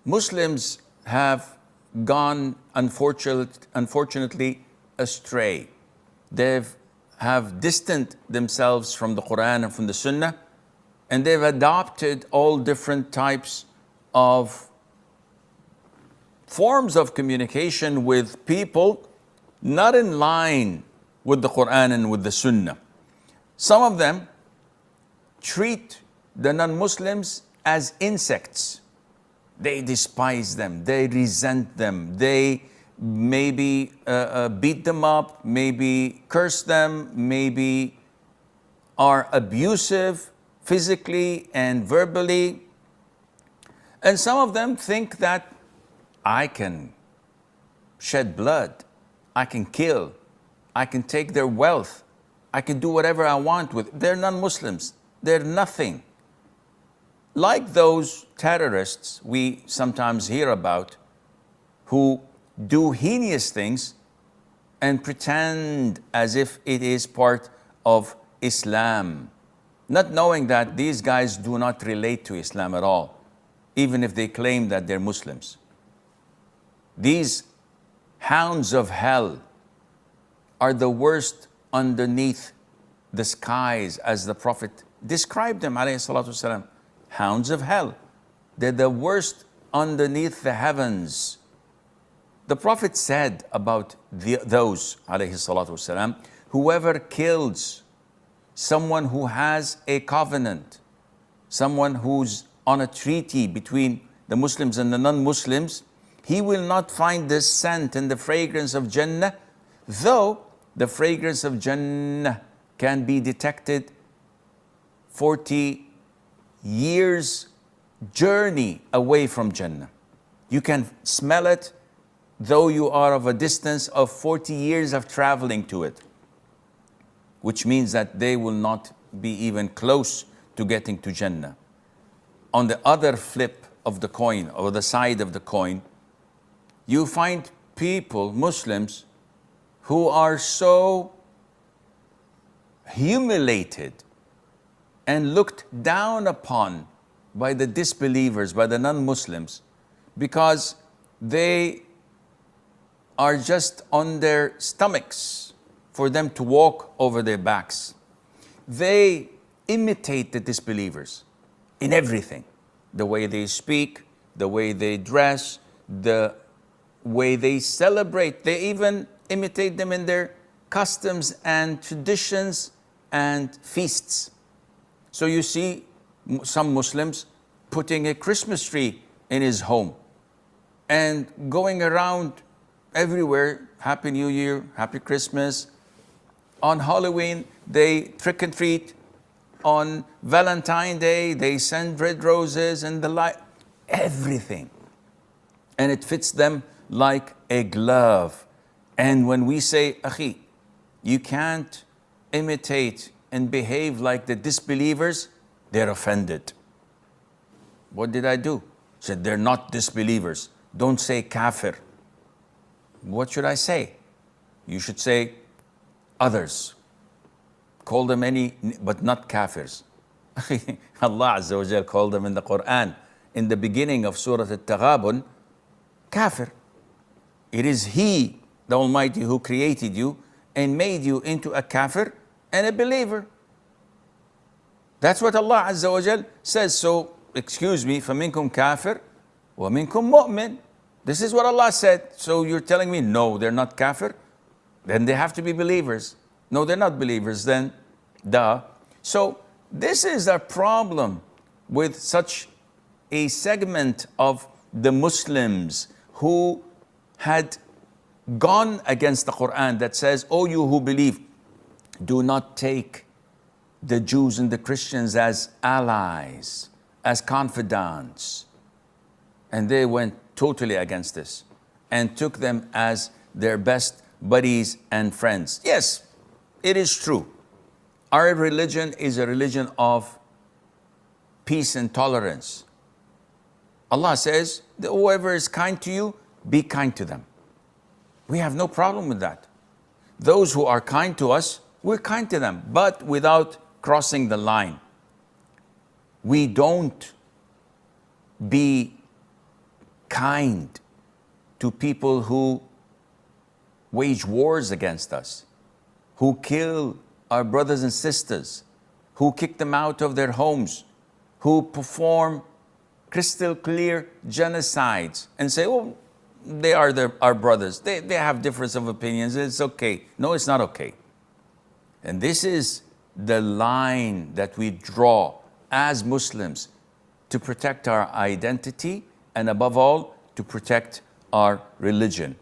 Muslims have gone, unfortunately, astray. They have distanced themselves from the Quran and from the Sunnah, and they've adopted all different types of forms of communication with people not in line with the Quran and with the Sunnah. Some of them treat the non-Muslims as insects. They despise them, they resent them, they maybe beat them up, maybe curse them, maybe are abusive physically and verbally. And some of them think that I can shed blood, I can kill, I can take their wealth, I can do whatever I want with. They're non-Muslims, they're nothing. Like those terrorists we sometimes hear about who do heinous things and pretend as if it is part of Islam, not knowing that these guys do not relate to Islam at all, even if they claim that they're Muslims. These hounds of hell are the worst underneath the skies, as the Prophet described them, alayhi salatu wasalam. Hounds of hell. They're the worst underneath the heavens. The Prophet said about those, alayhi salatu wasalam, whoever kills someone who has a covenant, someone who's on a treaty between the Muslims and the non-Muslims, he will not find the scent and the fragrance of Jannah, though the fragrance of Jannah can be detected 40 years journey away from Jannah. You can smell it though you are of a distance of 40 years of traveling to it, which means that they will not be even close to getting to Jannah. On the other flip of the coin, or the side of the coin, you find people, Muslims, who are so humiliated and looked down upon by the disbelievers, by the non-Muslims, because they are just on their stomachs for them to walk over their backs. They imitate the disbelievers in everything. The way they speak, the way they dress, the way they celebrate. They even imitate them in their customs and traditions and feasts. So you see some Muslims putting a Christmas tree in his home and going around everywhere, Happy New Year, Happy Christmas. On Halloween, they trick and treat. On Valentine's Day, they send red roses and the like, everything. And it fits them like a glove. And when we say, Akhi, you can't imitate and behave like the disbelievers, they're offended. What did I do? Said, they're not disbelievers. Don't say kafir. What should I say? You should say others. Call them any, but not kafirs. Allah Azza wa Jal called them in the Quran, in the beginning of Surah Al-Taghabun, kafir. It is He, the Almighty, who created you and made you into a kafir and a believer. That's what Allah Azza wa Jal says. So, excuse me, فَمِنْكُمْ كَافِرٌ وَمِنْكُمْ مُؤْمِنٌ. This is what Allah said. So you're telling me, no, they're not kafir? Then they have to be believers. No, they're not believers, then duh. So this is a problem with such a segment of the Muslims who had gone against the Quran that says, oh, you who believe, do not take the Jews and the Christians as allies, as confidants. And they went totally against this and took them as their best buddies and friends. Yes, it is true. Our religion is a religion of peace and tolerance. Allah says, whoever is kind to you, be kind to them. We have no problem with that. Those who are kind to us, we're kind to them, but without crossing the line. We don't be kind to people who wage wars against us, who kill our brothers and sisters, who kick them out of their homes, who perform crystal clear genocides and say, oh, they are our brothers. They have difference of opinions. It's okay. No, it's not okay. And this is the line that we draw as Muslims to protect our identity and above all, to protect our religion.